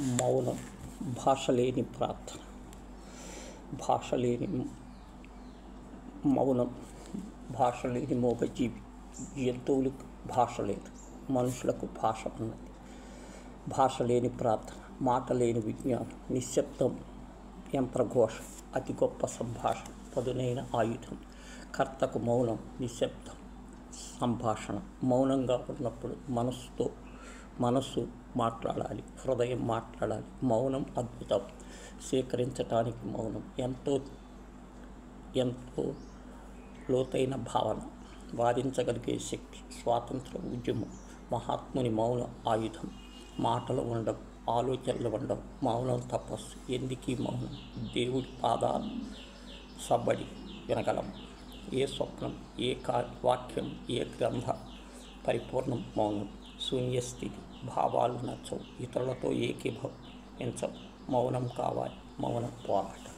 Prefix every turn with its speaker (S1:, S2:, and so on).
S1: మౌనం భాష లేని ప్రార్థన. భాష లేని మౌనం, భాష లేని మూగజీవి. జంతువులకు భాష లేదు, మనుషులకు భాష ఉన్నది. భాష లేని ప్రార్థన, మాట లేని విజ్ఞానం, నిశ్శబ్దం యంత్రఘోష, అతి గొప్ప సంభాషణ, పదునైన ఆయుధం. కర్తకు మౌనం, నిశ్శబ్దం సంభాషణ. మౌనంగా ఉన్నప్పుడు మనస్సు మాట్లాడాలి, హృదయం మాట్లాడాలి. మౌనం అద్భుతం. స్వీకరించటానికి మౌనం ఎంతో లోతైన భావన, వాదించగలిగే శక్తి. స్వాతంత్ర ఉద్యమం, మహాత్ముని మౌన ఆయుధం. మాటలు ఉండవు, ఆలోచనలు ఉండవు, మౌనం తపస్సు. ఎందుకీ మౌనం? దేవుడి పాదాలు సబ్బడి వినగలం. ఏ స్వప్నం, ఏ వాక్యం, ఏ గ్రంథ పరిపూర్ణం మౌనం. శూన్యస్థితి, భావాలు నచ్చవు, ఇతరులతో ఏకీభవించవు. మౌనం కావాలి, మౌన పోరాటం.